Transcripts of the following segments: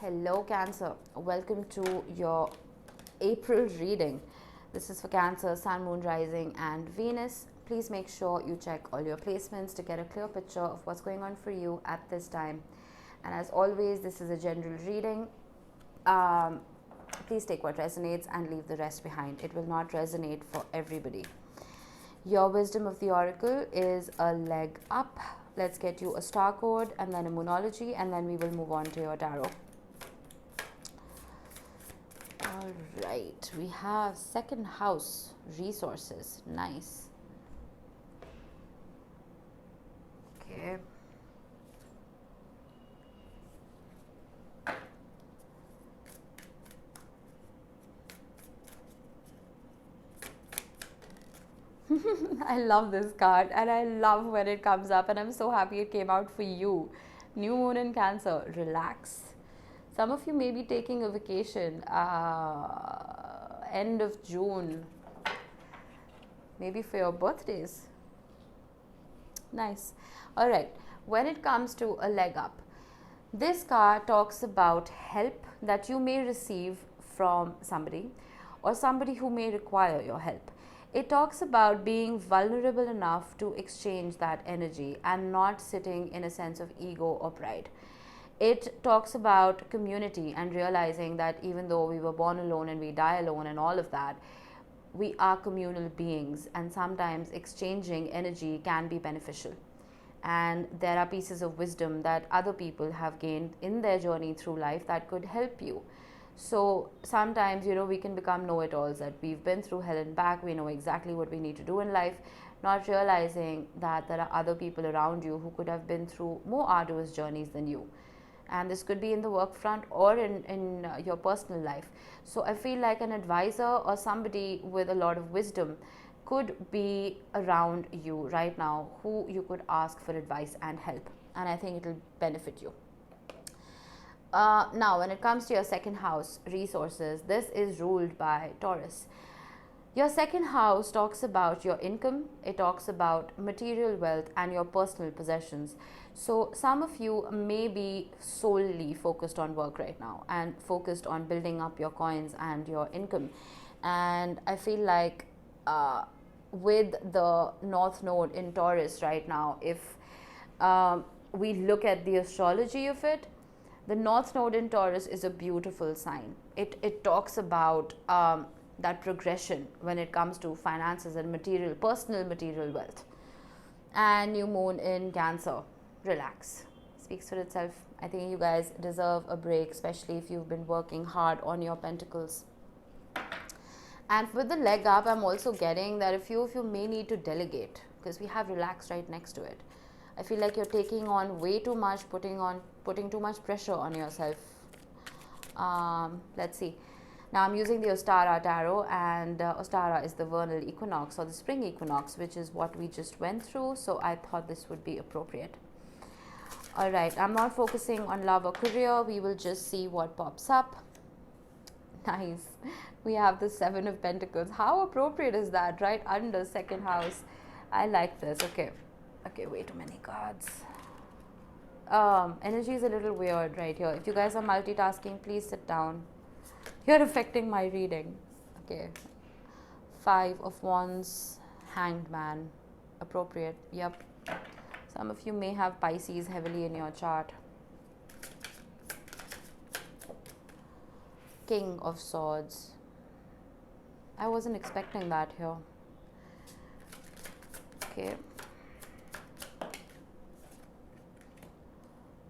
Hello Cancer, welcome to your April reading. This is for Cancer, Sun, Moon, Rising and Venus. Please make sure you check all your placements to get a clear picture of what's going on for you at this time. And as always, this is a general reading. Please take what resonates and leave the rest behind. It will not resonate for everybody. Your wisdom of the oracle is a leg up. Let's get you a star code and then a moonology, and then we will move on to your tarot. All right, we have second house, resources. Nice. Okay. I love this card and I love when it comes up, and I'm so happy it came out for you. New moon in Cancer, relax. Some of you may be taking a vacation end of June, maybe for your birthdays. Nice. All right, when it comes to a leg up, this card talks about help that you may receive from somebody or somebody who may require your help. It talks about being vulnerable enough to exchange that energy and not sitting in a sense of ego or pride. It talks about community and realizing that even though we were born alone and we die alone and all of that, we are communal beings, and sometimes exchanging energy can be beneficial. And there are pieces of wisdom that other people have gained in their journey through life that could help you. So sometimes, we can become know-it-alls, that we've been through hell and back, we know exactly what we need to do in life, not realizing that there are other people around you who could have been through more arduous journeys than you. And this could be in the work front or in your personal life. So I feel like an advisor or somebody with a lot of wisdom could be around you right now who you could ask for advice and help. And I think it will benefit you. Now, when it comes to your second house, resources, this is ruled by Taurus. Your second house talks about your income, it talks about material wealth and your personal possessions. So some of you may be solely focused on work right now and focused on building up your coins and your income. And I feel like with the North Node in Taurus right now, if we look at the astrology of it, the North Node in Taurus is a beautiful sign. It talks about that progression when it comes to finances and personal material wealth. And new moon in Cancer, relax. Speaks for itself. I think you guys deserve a break, especially if you've been working hard on your Pentacles. And with the leg up, I'm also getting that a few of you may need to delegate, because we have relax right next to it. I feel like you're taking on way too much, putting too much pressure on yourself. Let's see. Now I'm using the Ostara Tarot, and Ostara is the vernal equinox or the spring equinox, which is what we just went through. So I thought this would be appropriate. All right, I'm not focusing on love or career. We will just see what pops up. Nice. We have the Seven of Pentacles. How appropriate is that, right under second house? I like this. Okay, way too many cards. Energy is a little weird right here. If you guys are multitasking, please sit down. You're affecting my reading. Okay. Five of Wands, Hanged Man. Appropriate. Yep. Some of you may have Pisces heavily in your chart. King of Swords. I wasn't expecting that here. Okay.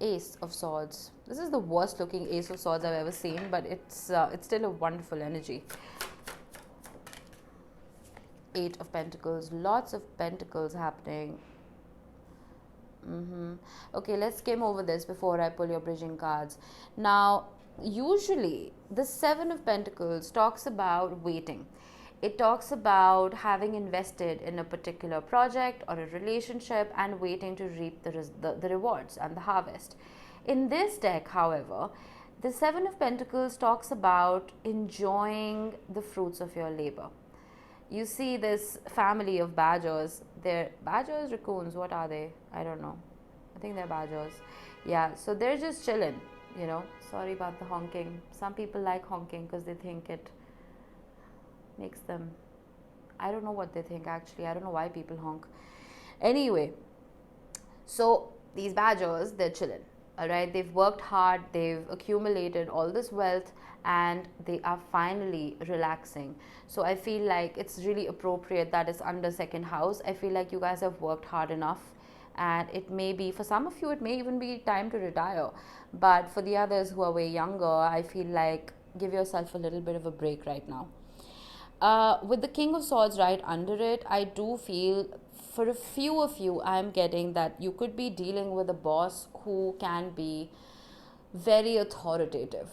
Ace of Swords. This is the worst looking Ace of Swords I've ever seen, but it's still a wonderful energy. Eight of Pentacles. Lots of Pentacles happening. Okay, let's skim over this before I pull your bridging cards. Now, usually the Seven of Pentacles talks about waiting. It talks about having invested in a particular project or a relationship and waiting to reap the rewards and the harvest. In this deck, however, the Seven of Pentacles talks about enjoying the fruits of your labor. You see this family of badgers. They're badgers, raccoons, what are they? I don't know. I think they're badgers. Yeah, so they're just chilling. you know. Sorry about the honking. Some people like honking because they think it makes them, I don't know what they think actually. I don't know why people honk. Anyway, so these badgers, they're chilling. All right, they've worked hard, they've accumulated all this wealth, and they are finally relaxing. So I feel like it's really appropriate that it's under second house. I feel like you guys have worked hard enough, and it may be, for some of you, it may even be time to retire. But for the others who are way younger, I feel like give yourself a little bit of a break right now. With the King of Swords right under it, I do feel for a few of you, I'm getting that you could be dealing with a boss who can be very authoritative.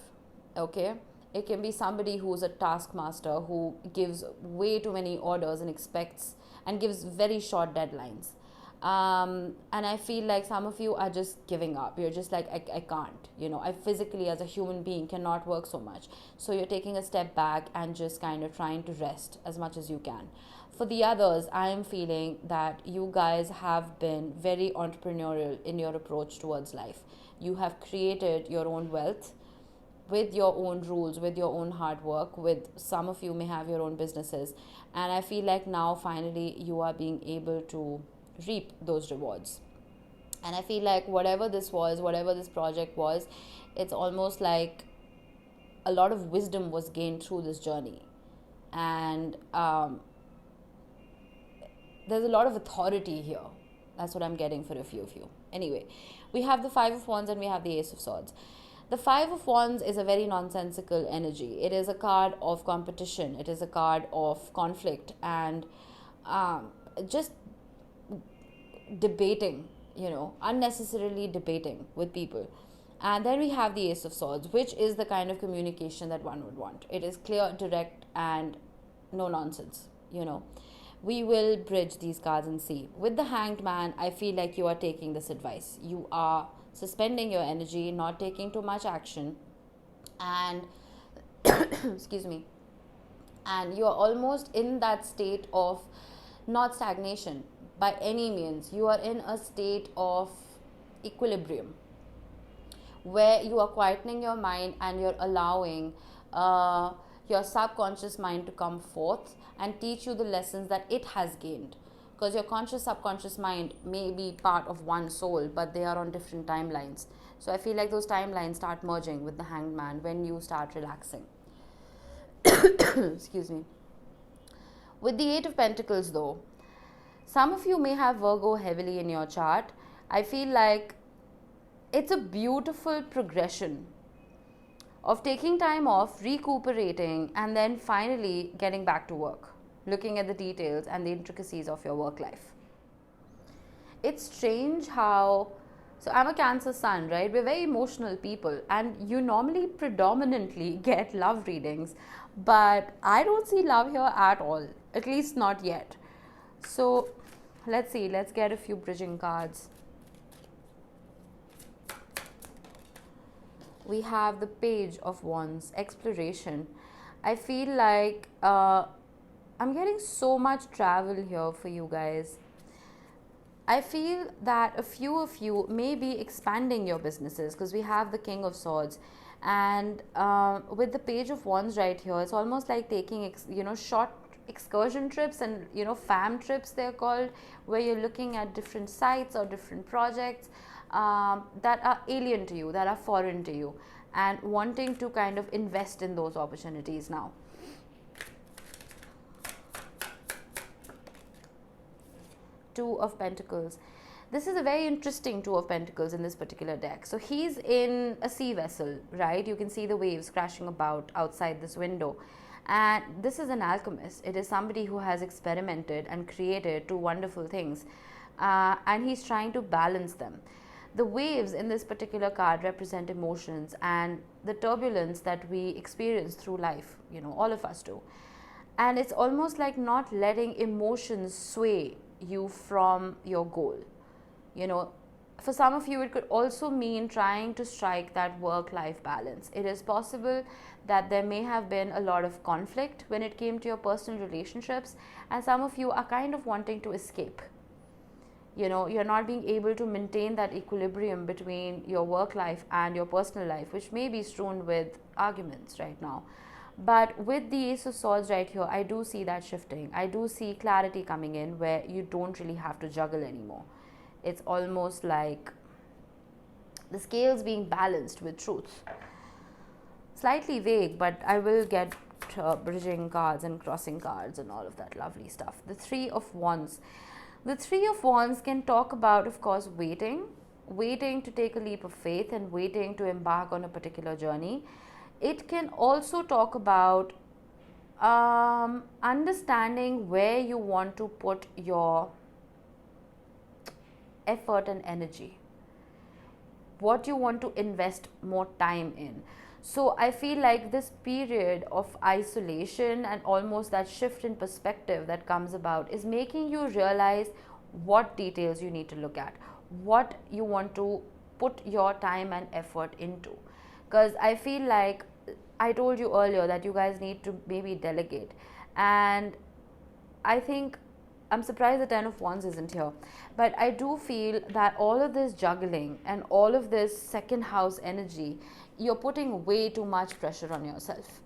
Okay? It can be somebody who's a taskmaster who gives way too many orders and expects and gives very short deadlines. And I feel like some of you are just giving up. You're just like, I can't, you know, I physically as a human being cannot work so much. So you're taking a step back and just kind of trying to rest as much as you can. For the others, I am feeling that you guys have been very entrepreneurial in your approach towards life. You have created your own wealth with your own rules, with your own hard work. With some of you may have your own businesses, and I feel like now finally you are being able to reap those rewards. And I feel like whatever this was, whatever this project was, it's almost like a lot of wisdom was gained through this journey. And there's a lot of authority here. That's what I'm getting for a few of you. Anyway, we have the Five of Wands and we have the Ace of Swords. The Five of Wands is a very nonsensical energy. It is a card of competition. It is a card of conflict and just debating, you know, unnecessarily debating with people. And then we have the Ace of Swords, which is the kind of communication that one would want. It is clear, direct, and no nonsense, you know. We will bridge these cards and see. With the Hanged Man, I feel like you are taking this advice. You are suspending your energy, not taking too much action, and excuse me, and you are almost in that state of not stagnation by any means. You are in a state of equilibrium where you are quietening your mind and you're allowing your subconscious mind to come forth and teach you the lessons that it has gained. Because your conscious subconscious mind may be part of one soul, but they are on different timelines. So I feel like those timelines start merging with the Hanged Man when you start relaxing. Excuse me. With the Eight of Pentacles though, some of you may have Virgo heavily in your chart. I feel like it's a beautiful progression of taking time off, recuperating, and then finally getting back to work, looking at the details and the intricacies of your work life. It's strange how, so I'm a Cancer sun, right? We're very emotional people, and you normally predominantly get love readings, but I don't see love here at all, at least not yet. So let's see, let's get a few bridging cards. We have the Page of Wands, exploration. I feel like I'm getting so much travel here for you guys. I feel that a few of you may be expanding your businesses because we have the King of Swords. And with the Page of Wands right here, it's almost like taking, short excursion trips and, fam trips they're called, where you're looking at different sites or different projects that are alien to you, that are foreign to you, and wanting to kind of invest in those opportunities now. Two of Pentacles. This is a very interesting Two of Pentacles in this particular deck. So he's in a sea vessel, right? You can see the waves crashing about outside this window. And this is an alchemist. It is somebody who has experimented and created two wonderful things. And he's trying to balance them. The waves in this particular card represent emotions and the turbulence that we experience through life. All of us do. And it's almost like not letting emotions sway you from your goal. For some of you, it could also mean trying to strike that work-life balance. It is possible that there may have been a lot of conflict when it came to your personal relationships, and some of you are kind of wanting to escape. You know, you're not being able to maintain that equilibrium between your work life and your personal life, which may be strewn with arguments right now. But with the Ace of Swords right here, I do see that shifting. I do see clarity coming in where you don't really have to juggle anymore. It's almost like the scales being balanced with truth. Slightly vague, but I will get bridging cards and crossing cards and all of that lovely stuff. The Three of Wands. The Three of Wands can talk about, of course, waiting to take a leap of faith and waiting to embark on a particular journey. It can also talk about understanding where you want to put your effort and energy, what you want to invest more time in. So I feel like this period of isolation and almost that shift in perspective that comes about is making you realize what details you need to look at, what you want to put your time and effort into. Because I feel like I told you earlier that you guys need to maybe delegate. And I think I'm surprised the Ten of Wands isn't here. But I do feel that all of this juggling and all of this second house energy, you're putting way too much pressure on yourself.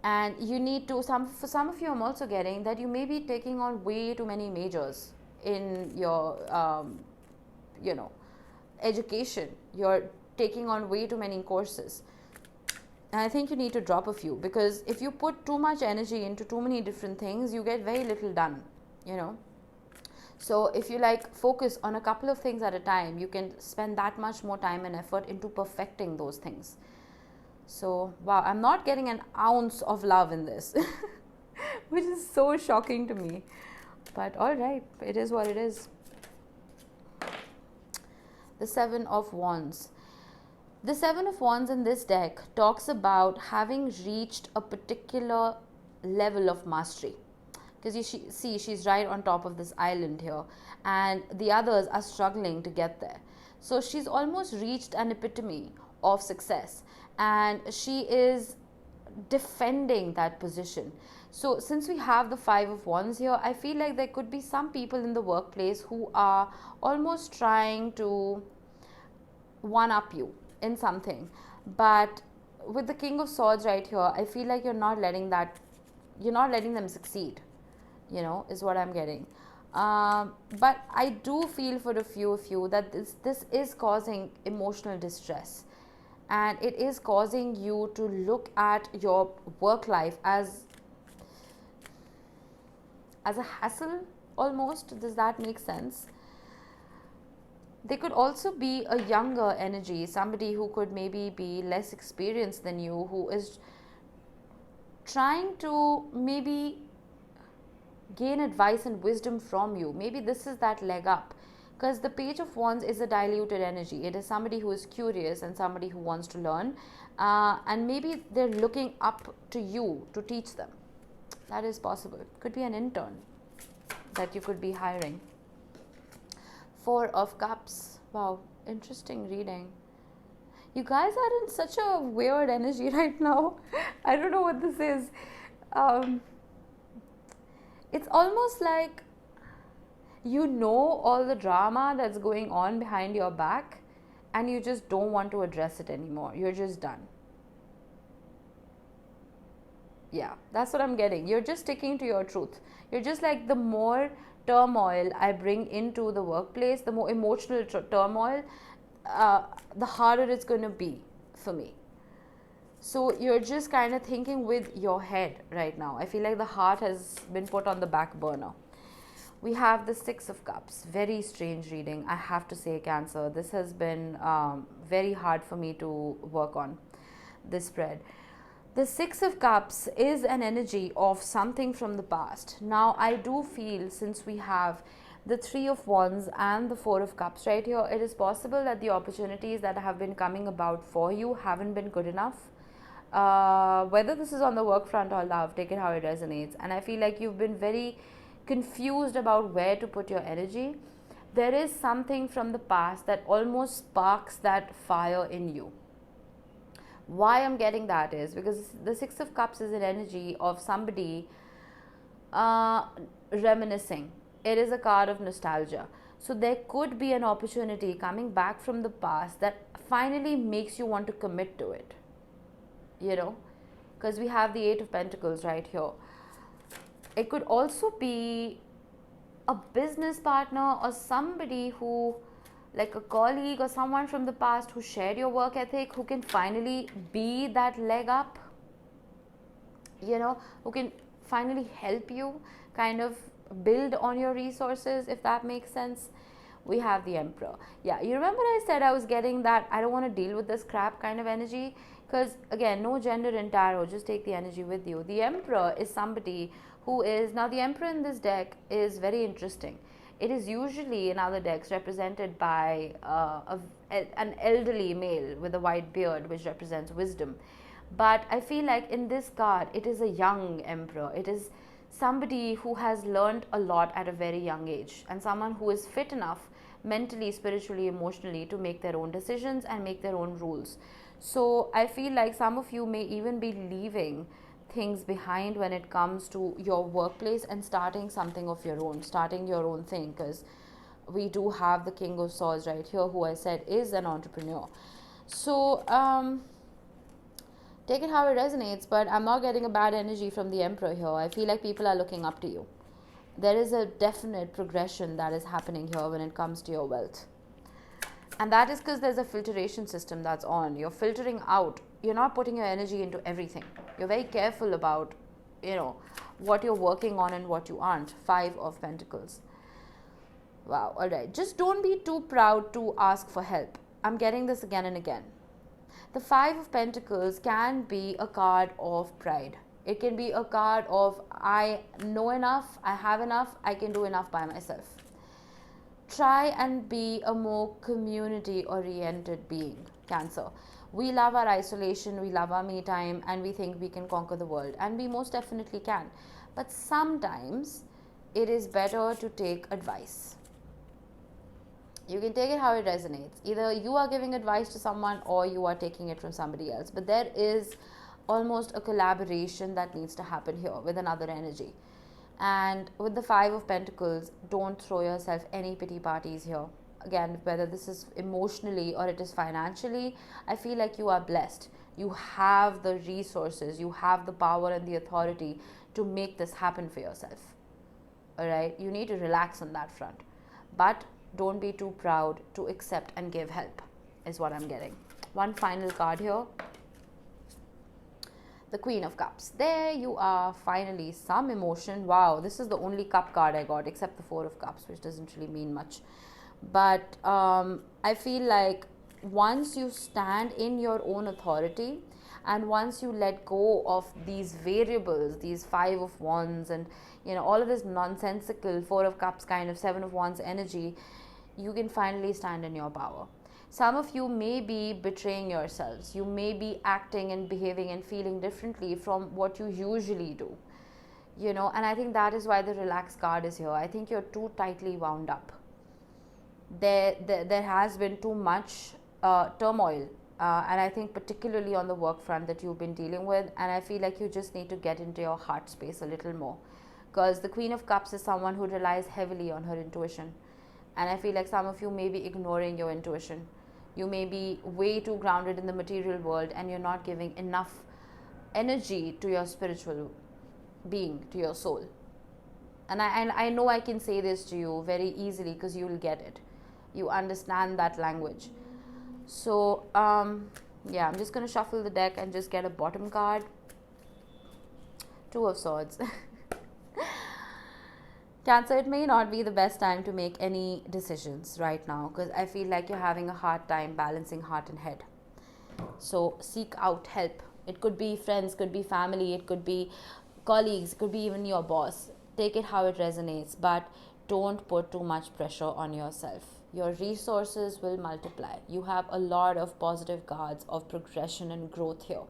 And you need to, for some of you, I'm also getting that you may be taking on way too many majors in your, education. You're taking on way too many courses. And I think you need to drop a few, because if you put too much energy into too many different things, you get very little done, So if you focus on a couple of things at a time, you can spend that much more time and effort into perfecting those things. So, wow, I'm not getting an ounce of love in this, which is so shocking to me. But all right, it is what it is. The Seven of Wands. The Seven of Wands in this deck talks about having reached a particular level of mastery. Because you see, she's right on top of this island here, and the others are struggling to get there. So she's almost reached an epitome of success, and she is defending that position. So since we have the Five of Wands here, I feel like there could be some people in the workplace who are almost trying to one-up you in something. But with the King of Swords right here, I feel like you're not letting them succeed, is what I'm getting. But I do feel for a few of you that this is causing emotional distress, and it is causing you to look at your work life as a hassle almost. Does that make sense? There could also be a younger energy, somebody who could maybe be less experienced than you, who is trying to maybe gain advice and wisdom from you. Maybe this is that leg up, because the Page of Wands is a diluted energy. It is somebody who is curious and somebody who wants to learn, and maybe they're looking up to you to teach them. That is possible. Could be an intern that you could be hiring. Four of Cups. Wow, interesting reading. You guys are in such a weird energy right now. I don't know what this is. It's almost like all the drama that's going on behind your back, and you just don't want to address it anymore. You're just done. Yeah, that's what I'm getting. You're just sticking to your truth. You're just like, the more turmoil I bring into the workplace, the more emotional turmoil, the harder it's going to be for me. So you're just kind of thinking with your head right now. I feel like the heart has been put on the back burner. We have the Six of Cups. Very strange reading, I have to say, Cancer. This has been very hard for me to work on this spread. The Six of Cups is an energy of something from the past. Now, I do feel, since we have the Three of Wands and the Four of Cups right here, it is possible that the opportunities that have been coming about for you haven't been good enough. Whether this is on the work front or love, take it how it resonates. And I feel like you've been very confused about where to put your energy. There is something from the past that almost sparks that fire in you. Why I'm getting that is because the Six of Cups is an energy of somebody reminiscing. It is a card of nostalgia. So there could be an opportunity coming back from the past that finally makes you want to commit to it, you know, because we have the Eight of Pentacles right here. It could also be a business partner or somebody who, like a colleague or someone from the past who shared your work ethic, who can finally be that leg up, you know, who can finally help you kind of build on your resources, if that makes sense. We have the Emperor. Yeah, you remember I said I was getting that I don't want to deal with this crap kind of energy? Because again, no gender in tarot, just take the energy with you. The Emperor is somebody who is, now the Emperor in this deck is very interesting. It is usually in other decks represented by an elderly male with a white beard, which represents wisdom. But I feel like in this card, it is a young Emperor. It is somebody who has learned a lot at a very young age, and someone who is fit enough mentally, spiritually, emotionally to make their own decisions and make their own rules. So I feel like some of you may even be leaving things behind when it comes to your workplace and starting something of your own, starting your own thing, because we do have the King of Swords right here, who I said is an entrepreneur. So take it how it resonates, but I'm not getting a bad energy from the Emperor here. I feel like people are looking up to you. There is a definite progression that is happening here when it comes to your wealth. And that is because there's a filtration system that's on. You're filtering out. You're not putting your energy into everything. You're very careful about, you know, what you're working on and what you aren't. Five of Pentacles. Wow, all right. Just don't be too proud to ask for help. I'm getting this again and again. The Five of Pentacles can be a card of pride. It can be a card of, I know enough, I have enough, I can do enough by myself. Try and be a more community-oriented being, Cancer. We love our isolation, we love our me time, and we think we can conquer the world. And we most definitely can. But sometimes it is better to take advice. You can take it how it resonates. Either you are giving advice to someone or you are taking it from somebody else. But there is almost a collaboration that needs to happen here with another energy. And with the Five of Pentacles, don't throw yourself any pity parties here. Again, whether this is emotionally or it is financially, I feel like you are blessed. You have the resources, you have the power and the authority to make this happen for yourself. All right? You need to relax on that front. But don't be too proud to accept and give help, is what I'm getting. One final card here. The Queen of Cups. There you are, finally, some emotion. Wow, this is the only cup card I got, except the Four of Cups, which doesn't really mean much. But I feel like once you stand in your own authority, and once you let go of these variables, these Five of Wands, and you know, all of this nonsensical Four of Cups kind of Seven of Wands energy, you can finally stand in your power. Some of you may be betraying yourselves. You may be acting and behaving and feeling differently from what you usually do. You know, and I think that is why the relaxed card is here. I think you're too tightly wound up. There has been too much turmoil. And I think particularly on the work front that you've been dealing with. And I feel like you just need to get into your heart space a little more. Because the Queen of Cups is someone who relies heavily on her intuition. And I feel like some of you may be ignoring your intuition. You may be way too grounded in the material world and you're not giving enough energy to your spiritual being, to your soul. And I know I can say this to you very easily because you will get it. You understand that language. So, yeah, I'm just going to shuffle the deck and just get a bottom card. Two of Swords. Cancer, it may not be the best time to make any decisions right now because I feel like you're having a hard time balancing heart and head. So seek out help. It could be friends, could be family, it could be colleagues, it could be even your boss. Take it how it resonates, but don't put too much pressure on yourself. Your resources will multiply. You have a lot of positive cards of progression and growth here.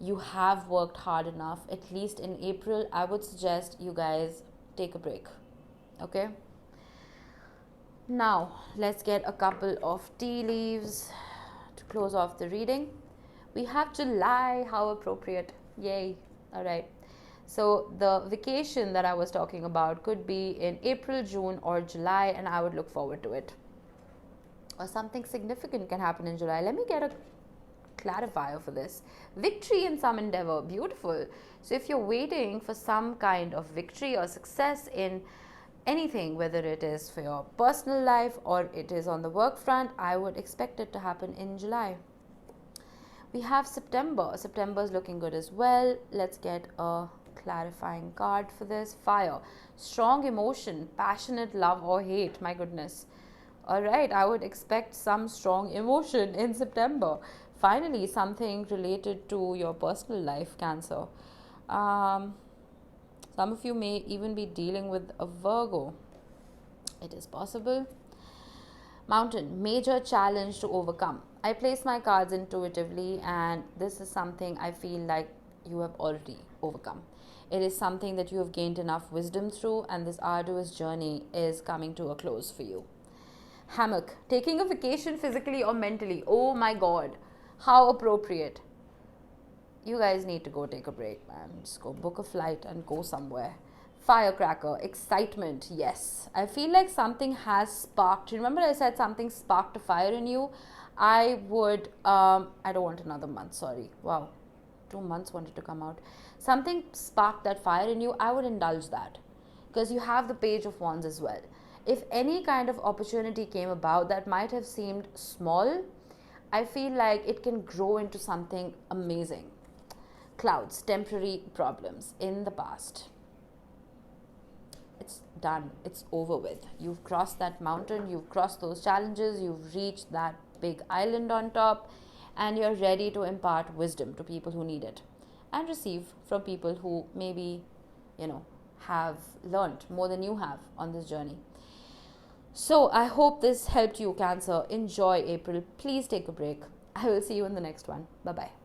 You have worked hard enough. At least in April, I would suggest you guys take a break. Okay? Now, let's get a couple of tea leaves to close off the reading. We have July. How appropriate. Yay. All right. So the vacation that I was talking about could be in April, June, or July, and I would look forward to it. Or something significant can happen in July. Let me get a clarifier for this. Victory in some endeavor. Beautiful. So if you're waiting for some kind of victory or success in anything, whether it is for your personal life or it is on the work front, I would expect it to happen in July. We have September. September is looking good as well. Let's get a clarifying card for this. Fire. Strong emotion, passionate love or hate. My goodness. All right, I would expect some strong emotion in September. Finally, something related to your personal life, Cancer. Some of you may even be dealing with a Virgo. It is possible. Mountain, major challenge to overcome. I place my cards intuitively, and this is something I feel like you have already overcome. It is something that you have gained enough wisdom through, and this arduous journey is coming to a close for you. Hammock, taking a vacation physically or mentally. Oh my God, how appropriate. You guys need to go take a break, man. Just go book a flight and go somewhere. Firecracker, excitement. Yes, I feel like something has sparked. Remember I said something sparked a fire in you? I would, I don't want another month, sorry. Wow, 2 months wanted to come out. Something sparked that fire in you. I would indulge that, because you have the Page of Wands as well. If any kind of opportunity came about that might have seemed small, I feel like it can grow into something amazing. Clouds, temporary problems in the past. It's done. It's over with. You've crossed that mountain. You've crossed those challenges. You've reached that big island on top, and you're ready to impart wisdom to people who need it and receive from people who maybe, have learned more than you have on this journey. So I hope this helped you, Cancer. Enjoy April. Please take a break. I will see you in the next one. Bye-bye.